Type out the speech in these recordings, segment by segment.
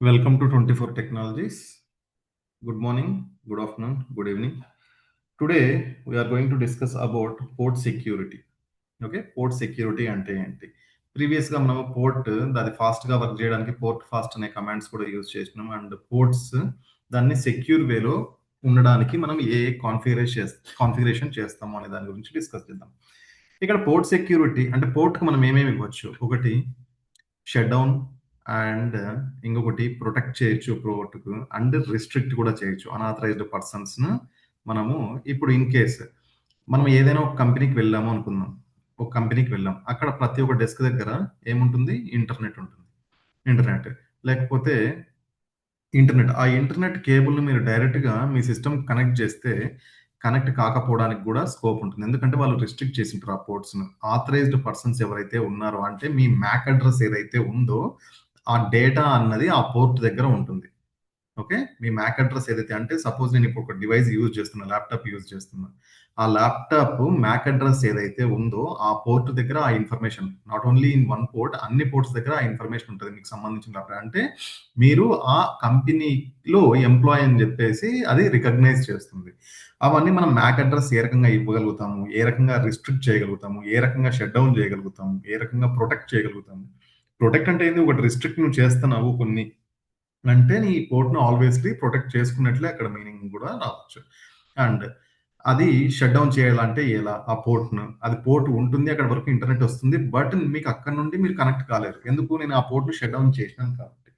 Welcome to 24 Technologies. Good morning, good afternoon, good evening. Today we are going to discuss about port security. Okay, port security అంటే ఏంటి? ప్రీవియస్‌గా మనము port అది ఫాస్ట్‌గా work చేయడానికి port fast అనే commands కూడా యూజ్ చేసినాం. అండ్ పోర్ట్స్ దాన్ని సెక్యూర్ వేలో ఉండడానికి మనం ఏ కాన్ఫిగరేషన్ చేస్తాము అనే దాని గురించి డిస్కస్ చేద్దాం. ఇక్కడ పోర్ట్ సెక్యూరిటీ అంటే పోర్ట్‌కి మనం ఏమేమి ఇవ్వచ్చు? ఒకటి షట్ డౌన్ అండ్ ఇంకొకటి ప్రొటెక్ట్ చేయొచ్చు పోర్ట్‌కు అండ్ రిస్ట్రిక్ట్ కూడా చేయొచ్చు. అనాథరైజ్డ్ పర్సన్స్‌ను మనము ఇప్పుడు ఇన్ కేస్ మనం ఏదైనా ఒక కంపెనీకి వెళ్ళాము అనుకుందాం. ఒక కంపెనీకి వెళ్ళాం. అక్కడ ప్రతి ఒక్క డెస్క్ దగ్గర ఏముంటుంది? ఇంటర్నెట్ ఉంటుంది. ఇంటర్నెట్. లేకపోతే ఆ ఇంటర్నెట్ కేబుల్‌ని మీరు డైరెక్ట్‌గా మీ సిస్టమ్‌కి కనెక్ట్ చేస్తే, కనెక్ట్ కాకపోవడానికి గూడా స్కోప్ ఉంటుంది. ఎందుకంటే వాళ్ళు రిస్ట్రిక్ట్ చేసుంటారు ఆ పోర్ట్స్‌ను. ఆథరైజ్డ్ పర్సన్స్ ఎవరైతే ఉన్నారో అంటే మీ MAC అడ్రెస్ ఏదైతే ఉందో, ఆ డేటా అన్నది ఆ పోర్ట్ దగ్గర ఉంటుంది. ఓకే. మీ మ్యాక్ అడ్రెస్ ఏదైతే అంటే సపోజ్ నేను ఇప్పుడు ఒక డివైస్ యూజ్ చేస్తున్నా. ల్యాప్‌టాప్ యూజ్ చేస్తున్నా. ఆ ల్యాప్‌టాప్ మ్యాక్ అడ్రెస్ ఏదైతే ఉందో ఆ పోర్ట్ దగ్గర ఆ information not only in one port అన్ని పోర్ట్స్ దగ్గర ఆ ఇన్ఫర్మేషన్ ఉంటది మీకు సంబంధించిన ల్యాప్‌టాప్. అంటే మీరు ఆ కంపెనీలో ఎంప్లాయీ అని చెప్పేసి అది రికగ్నైజ్ చేస్తుంది. అవన్నీ మనం మ్యాక్ అడ్రెస్ ఏ రకంగా ఇవ్వగలుగుతాము? ఏ రకంగా రిస్ట్రిక్ట్ చేయగలుగుతాము? ఏ రకంగా షట్ డౌన్ చేయగలుగుతాము? ఏ రకంగా ప్రొటెక్ట్ చేయగలుగుతాము? ప్రొటెక్ట్ అంటే ఏంది? ఒకటి రిస్ట్రిక్ట్ నువ్వు చేస్తున్నావు కొన్ని అంటే నీ పోర్ట్‌ని ఆల్వేస్‌లీ ప్రొటెక్ట్ చేసుకున్నట్లే అక్కడ మీనింగ్ గూడా రావచ్చు. అండ్ అది షట్ డౌన్ చేయాలంటే ఎలా? ఆ పోర్ట్‌ను. అది పోర్ట్ ఉంటుంది. అక్కడి వరకు ఇంటర్నెట్ వస్తుంది. బట్ మీకు అక్కడి నుండి మీరు కనెక్ట్ కాలేరు. ఎందుకు? నేను ఆ పోర్ట్‌ని షట్ డౌన్ చేసినాను కాబట్టి.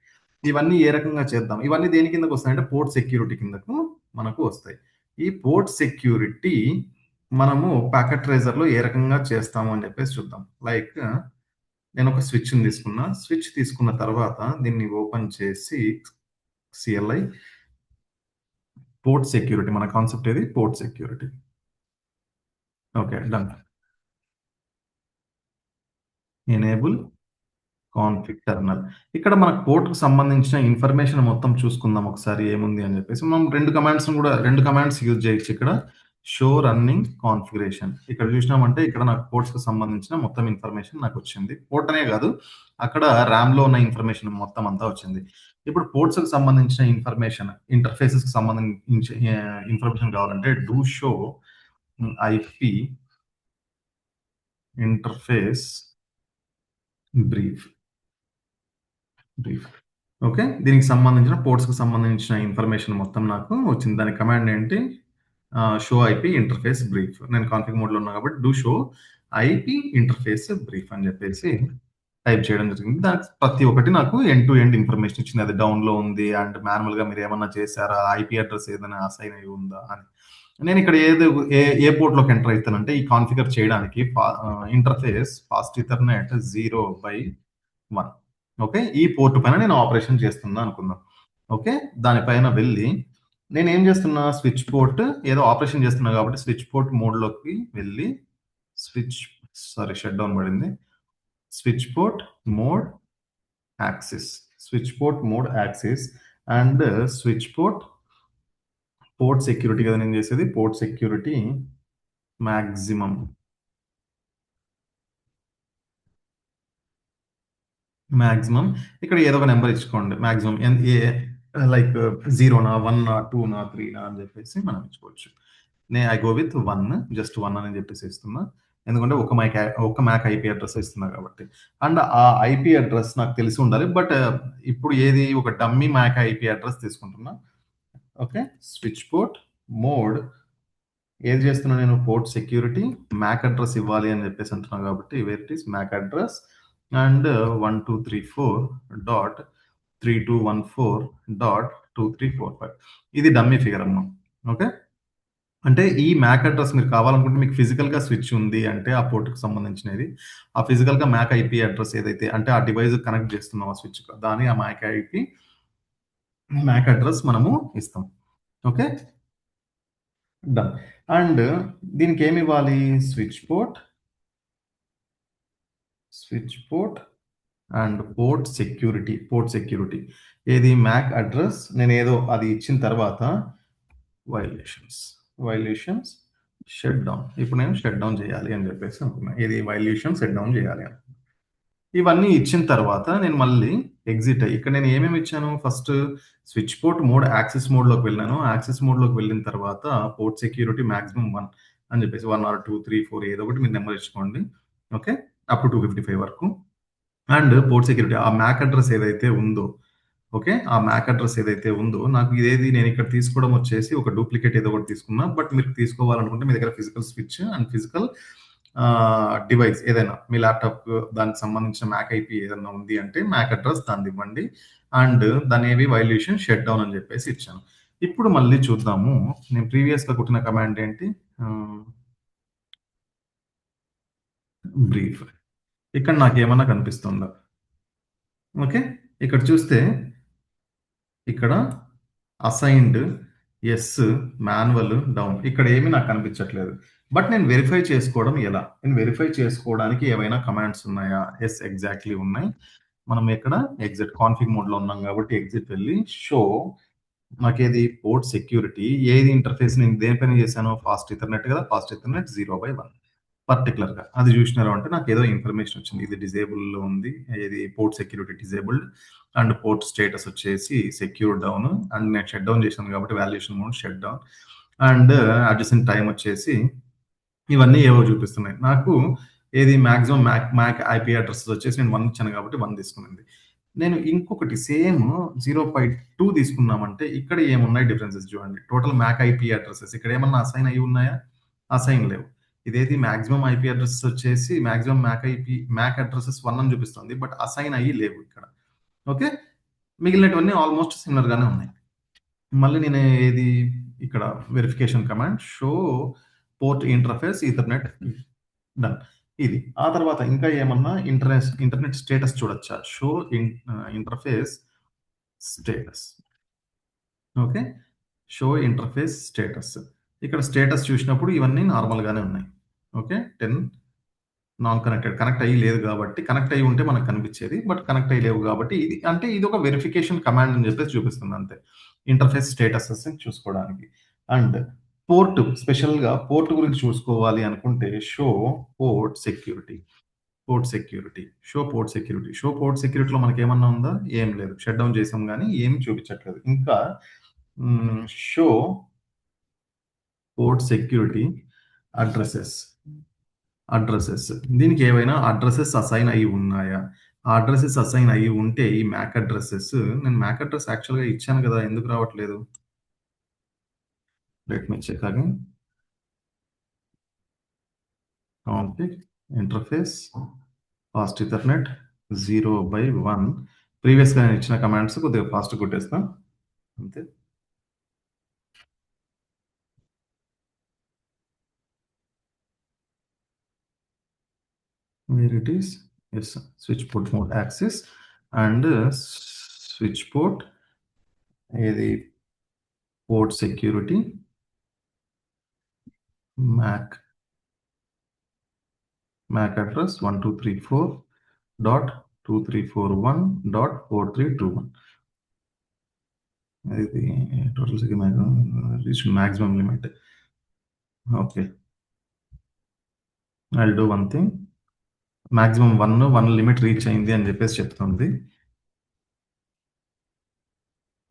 ఇవన్నీ ఏ రకంగా చేద్దాం? ఇవన్నీ దేని కిందకు వస్తాయంటే పోర్ట్ సెక్యూరిటీ కిందకు మనకు వస్తాయి. ఈ పోర్ట్ సెక్యూరిటీ మనము ప్యాకెట్ ట్రేసర్‌లో ఏ రకంగా చేస్తాము అని చెప్పేసి చూద్దాం. లైక్ నేనొక స్విచ్‌ని తీసుకున్నా. స్విచ్ తీసుకున్న తర్వాత దీన్ని ఓపెన్ చేసి సిఎల్ఐ పోర్ట్ సెక్యూరిటీ మన కాన్సెప్ట్ ఏది? Port security. Okay. Done. Enable config terminal. ఇక్కడ మనకు పోర్ట్‌కి సంబంధించిన ఇన్ఫర్మేషన్ మొత్తం చూసుకుందాం ఒకసారి ఏముంది అని చెప్పేసి. మనం 2 కమాండ్స్ యూజ్ చేయొచ్చు ఇక్కడ. Show running configuration. ఇక్కడ చూసినామంటే ఇక్కడ నాకు పోర్ట్స్‌కి సంబంధించిన మొత్తం ఇన్ఫర్మేషన్ నాకొచ్చింది. పోర్ట్ అనే కాదు, అక్కడ ర్యామ్‌లో ఉన్న ఇన్ఫర్మేషన్ మొత్తం అంతా వచ్చింది. ఇప్పుడు పోర్ట్స్‌కి సంబంధించిన ఇన్ఫర్మేషన్, ఇంటర్ఫేసెస్‌కి సంబంధించి ఇన్ఫర్మేషన్ కావాలంటే do show IP interface brief. Brief. Okay. దీనికి సంబంధించిన పోర్ట్స్‌కి సంబంధించిన ఇన్ఫర్మేషన్ మొత్తం నాకు వచ్చింది. దాని కమాండ్ ఏంటి? Show IP interface brief. నేను కాన్ఫిగ్ మోడ్‌లో ఉన్నా కాబట్టి do show IP interface brief అని చెప్పేసి టైప్ చేయడం జరిగింది. దానికి ప్రతి ఒక్కటి నాకు ఎండ్ టు ఎండ్ ఇన్ఫర్మేషన్ ఇచ్చింది. అది డౌన్‌లో ఉంది అండ్ మాన్యువల్‌గా మీరేమన్నా చేసారా? ఐపీ అడ్రెస్ ఏదైనా అసైన్ అయ్యి ఉందా అని. నేను ఇక్కడ ఏ పోర్ట్‌లోకి ఎంటర్ అయితానంటే ఈ కాన్ఫిగర్ చేయడానికి ఇంటర్ఫేస్ ఫాస్ట్ ఈథర్‌నెట్ 0/1. ఓకే. ఈ పోర్ట్ పైన నేను ఆపరేషన్ చేస్తున్నా అనుకుందాం. ఓకే. దానిపైన వెళ్ళి నేనేం చేస్తున్నా స్విచ్ పోర్ట్ ఏదో ఆపరేషన్ చేస్తున్నా కాబట్టి స్విచ్ పోర్ట్ మోడ్‌లోకి వెళ్ళి స్విచ్ షట్ డౌన్ పడింది. Switch port mode access. Switch port mode access and switch port security కదా నేను చేసేది. Port security maximum. మాక్సిమం ఇక్కడ ఏదో ఒక నెంబర్ ఇచ్చుకోండి. మాక్సిమం లైక్ 0నా, 1నా, 2నా, 3నా అని చెప్పేసి మనం ఇచ్చుకోవచ్చు. ఐ గో విత్ 1 జస్ట్ 1 అని చెప్పేసి ఇస్తున్నా. ఎందుకంటే ఒక మ్యాక్ ఐపీ అడ్రెస్ ఇస్తున్నా కాబట్టి. అండ్ ఆ ఐపీ అడ్రెస్ నాకు తెలిసి ఉండాలి. బట్ ఇప్పుడు ఏది ఒక డమ్మీ మ్యాక్ ఐపీ అడ్రెస్ తీసుకుంటున్నా. ఓకే. స్విచ్ పోర్ట్ మోడ్ ఏది చేస్తున్నా నేను పోర్ట్ సెక్యూరిటీ మ్యాక్ అడ్రెస్ ఇవ్వాలి అని చెప్పేసి అంటున్నాను కాబట్టి where it is MAC address and 1234 dot 3214 dot 2345 ఇది డమ్మీ ఫిగర్ అమ్మా. ఓకే. అంటే ఈ మ్యాక్ అడ్రెస్ మీరు కావాలనుకుంటే మీకు ఫిజికల్‌గా స్విచ్ ఉంది అంటే ఆ పోర్ట్‌కి సంబంధించినది. ఆ ఫిజికల్‌గా మ్యాక్ ఐపీ అడ్రెస్ ఏదైతే అంటే ఆ డివైస్ కనెక్ట్ చేస్తున్నాం ఆ స్విచ్ దాని ఆ మ్యాక్ అడ్రెస్ మనము ఇస్తాం. ఓకే. డన్. అండ్ దీనికేమివ్వాలి? Switch port and port security. ఏది మ్యాక్ అడ్రెస్ నేనేదో అది ఇచ్చిన తర్వాత వైలేషన్స్. Violations shut down. ఇప్పుడు నేను షట్ డౌన్ చేయాలి అని చెప్పేసి అనుకున్నా. ఏది వైలేషన్ షట్ డౌన్ చేయాలి అని. ఇవన్నీ ఇచ్చిన తర్వాత నేను మళ్ళీ ఎగ్జిట్ అయ్యి ఇక్కడ నేను ఏమేమి ఇచ్చాను first switch port mode access మోడ్లోకి వెళ్ళాను. యాక్సెస్ మోడ్లోకి వెళ్ళిన తర్వాత పోర్ట్ సెక్యూరిటీ మాక్సిమం 1 అని చెప్పేసి 1 ఆర్ 2, 3, 4 ఏదో ఒకటి మీరు నెంబర్ ఇచ్చుకోండి. ఓకే. అప్ టు 255 వరకు. అండ్ పోర్ట్ సెక్యూరిటీ ఆ మ్యాక్ అడ్రస్ ఏదైతే ఉందో ఓకే. ఆ మ్యాక్ అడ్రస్ ఏదైతే ఉందో నాకు ఇదేది నేను ఇక్కడ తీసుకోవడం వచ్చేసి ఒక డూప్లికేట్ ఏదో ఒకటి తీసుకున్నా. బట్ మీరు తీసుకోవాలనుకుంటే మీ దగ్గర physical switch and physical device ఏదైనా మీ ల్యాప్‌టాప్ దానికి సంబంధించిన మ్యాక్ ఐపీ ఏదన్నా ఉంది అంటే మ్యాక్ అడ్రస్ దానిదివ్వండి. అండ్ దానేవి వైలేషన్ షట్ డౌన్ అని చెప్పేసి ఇచ్చాను. ఇప్పుడు మళ్ళీ చూద్దాము. నేను ప్రీవియస్‌గా కొట్టిన కమాండ్ ఏంటి? ఆహ్, బ్రీఫ్. ఇక్కడ నాకేమన్నా కనిపిస్తుందా? ఓకే. ఇక్కడ చూస్తే ఇక్కడ అసైన్డ్, యెస్, మాన్యువల్, డౌన్. ఇక్కడ ఏమి నాకు కనిపించట్లేదు. బట్ నేను వెరిఫై చేసుకోవడం ఎలా? నేను వెరిఫై చేసుకోవడానికి ఏవైనా కమాండ్స్ ఉన్నాయా? యెస్, ఎగ్జాక్ట్‌లీ ఉన్నాయి. మనం ఇక్కడ ఎగ్జిట్ కాన్ఫిగ్ మోడ్‌లో ఉన్నాం కాబట్టి ఎగ్జిట్ వెళ్లి షో నాకేది పోర్ట్ సెక్యూరిటీ ఏది ఇంటర్ఫేస్ నేను దేనిపైన చేశాను? ఫాస్ట్ ఈథర్నెట్ కదా! ఫాస్ట్ ఈథర్నెట్ 0/1 పర్టిక్యులర్‌గా. అది చూసినారు అంటే నాకేదో ఇన్ఫర్మేషన్ వచ్చింది. ఇది డిజేబుల్‌లో ఉంది. ఇది port security disabled and port status వచ్చేసి సెక్యూర్ డౌన్ అండ్ నేను షట్ డౌన్ చేశాను కాబట్టి valuation mode shut down and adjacent time వచ్చేసి ఇవన్నీ ఏవో చూపిస్తున్నాయి. నాకు ఏది మాక్సిమం మ్యాక్ ఐపీ అడ్రెస్ వచ్చేసి నేను 1 ఇచ్చాను కాబట్టి 1 తీసుకునింది. నేను ఇంకొకటి సేమ్ 0.2 తీసుకున్నామంటే ఇక్కడ ఏమున్నాయి డిఫరెన్సెస్ చూడండి. టోటల్ మ్యాక్ ఐపీ అడ్రెసెస్ ఇక్కడ ఏమన్నా అసైన్ అయ్యి ఉన్నాయా? అసైన్ లేవు. ఇదేది మాక్సిమం ఐపీ అడ్రెసెస్ వచ్చేసి మాక్సిమం మ్యాక్ అడ్రెసెస్ 1 అని చూపిస్తుంది. బట్ అసైన్ అయ్యి లేవు ఇక్కడ. ఓకే. మిగిలినటువన్నీ ఆల్మోస్ట్ సిమిలర్ గానే ఉన్నాయి. మళ్ళీ నేను ఏది ఇక్కడ verification command show port interface Ethernet done. ఇది. ఆ తర్వాత ఇంకా ఏమన్నా ఇంటర్నెట్ స్టేటస్ చూడొచ్చా? Show interface status. Okay. Show interface status. ఇక్కడ స్టేటస్ చూసినప్పుడు ఇవన్నీ నార్మల్ గానే ఉన్నాయి. ఓకే. 10 non connected. కనెక్ట్ అయ్యి లేదు కాబట్టి కనెక్ట్ అయ్యి ఉంటే మనకు కనిపించేది. బట్ కనెక్ట్ అయ్యి లేవు కాబట్టి ఇది అంటే ఇది ఒక వెరిఫికేషన్ కమాండ్ అని చెప్పేసి చూపిస్తుంది అంతే. ఇంటర్ఫేస్ స్టేటసెస్ చూసుకోవడానికి. అండ్ స్పెషల్‌గా పోర్ట్ గురించి చూసుకోవాలి అనుకుంటే show port security. Port security. Show port సెక్యూరిటీలో మనకేమన్నా ఉందా? ఏం లేదు. షట్ డౌన్ చేసాం గానీ ఏమి చూపించట్లేదు. ఇంకా show port security addresses. Addresses. దీనికి ఏవైనా అడ్రెసెస్ అసైన్ అయ్యి ఉన్నాయా? ఆ అడ్రెసెస్ అసైన్ అయ్యి ఉంటే ఈ మ్యాక్ అడ్రెసెస్ నేను మ్యాక్ అడ్రెస్ యాక్చువల్‌గా ఇచ్చాను గదా! ఎందుకు రావట్లేదు? Let me check again. Config interface fast ethernet 0/1 ప్రీవియస్‌గా నేను ఇచ్చిన కమాండ్స్ కొద్దిగా ఫాస్ట్‌గా కొట్టేస్తా. అంతే. Where it is? Yes, switch port mode access and switch port ఏది పోర్ట్ సెక్యూరిటీ మ్యాక్ అడ్రస్ 1234.2341.4321 ఇది total reach maximum limit. Okay. I'll do one thing. Maximum 1 limit reach అయింది అని చెప్పేసి చెప్తుంది.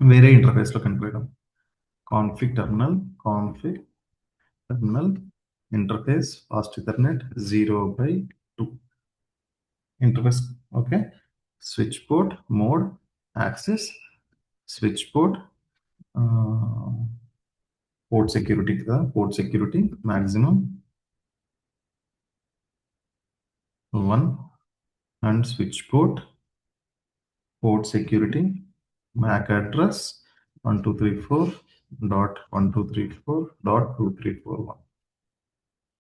వేరే ఇంటర్ఫేస్‌లో కనిపెడదాం. Config terminal interface fast Ethernet 0/2 interface. Okay. Switch port mode access switch port port security కదా, port security maximum 1 and switch port security MAC address 1234.123.2341.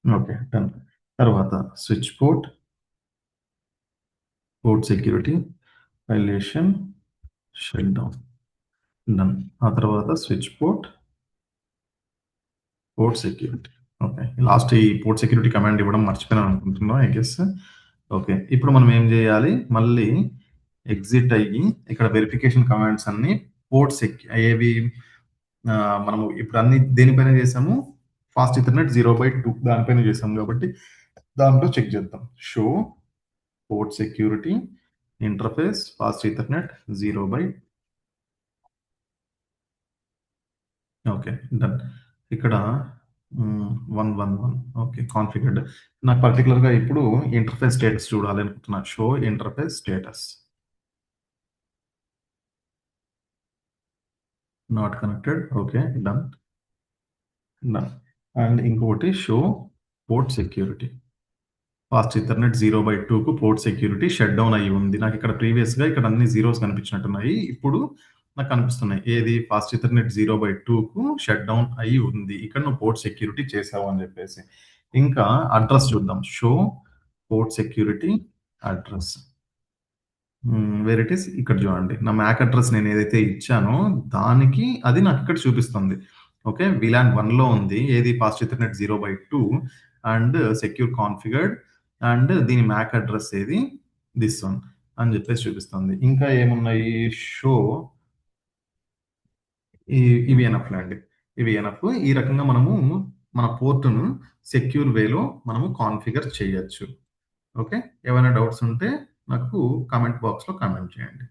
Okay. Done. తర్వాత switch port security violation shut down. Done. ఆ తర్వాత switch port security. Okay. Last ఈ port security command ఇవ్వడం మర్చిపోయాను అనుకుంటున్నా I guess. Okay. ఇప్పుడు మనం ఏం చేయాలి? మళ్ళీ ఎగ్జిట్ అయ్యి ఇక్కడ వెరిఫికేషన్ కమాండ్స్ అన్ని ఏవి మనము ఇప్పుడు అన్ని దేనిపైన చేసాము? ఫాస్ట్ ఈథర్నెట్ 0/2 దానిపైన చేసాం కాబట్టి దాంట్లో చెక్ చేద్దాం. Show port security interface fast Ethernet 0 by okay done. ఇక్కడ 111 ఓకే కాన్ఫిగర్డ్. నాకు పర్టికులర్గా ఇప్పుడు ఇంటర్ఫేస్ స్టేటస్ చూడాలి అనుకుంటున్నా. Show interface status not connected. Okay done done. And ఇంకొకటి show port security fast Ethernet 0/2కు పోర్ట్ సెక్యూరిటీ షట్ డౌన్ అయ్యి ఉంది. నాకు ఇక్కడ ప్రీవియస్‌గా ఇక్కడ అన్ని జీరోస్ కనిపించినట్టున్నాయి. ఇప్పుడు నాకు కనిపిస్తున్నాయి. ఏది ఫాస్ట్ ఈథర్నెట్ 0/2కు షట్ డౌన్ అయ్యి ఉంది. ఇక్కడ నువ్వు పోర్ట్ సెక్యూరిటీ చేసావు అని చెప్పేసి. ఇంకా అడ్రస్ చూద్దాం. Show port security address. Where it is ఇక్కడ చూడండి. నా మ్యాక్ అడ్రస్ నేను ఏదైతే ఇచ్చానో దానికి అది నాకు ఇక్కడ చూపిస్తుంది. ఓకే. వీలాన్ 1లో ఉంది. ఏది fast Ethernet 0/2 and secure configured and దీని మ్యాక్ అడ్రస్ ఏది దిస్ వన్ అని చెప్పేసి చూపిస్తుంది. ఇంకా ఏమున్నాయి షో ఇవి ఎనఫ్ అండి. ఇవి ఎనఫ్. ఈ రకంగా మనము మన పోర్ట్‌ను సెక్యూర్ వేలో మనము కాన్ఫిగర్ చేయొచ్చు. ఓకే. ఏమైనా డౌట్స్ ఉంటే నాకు కామెంట్ బాక్స్‌లో కామెంట్ చేయండి.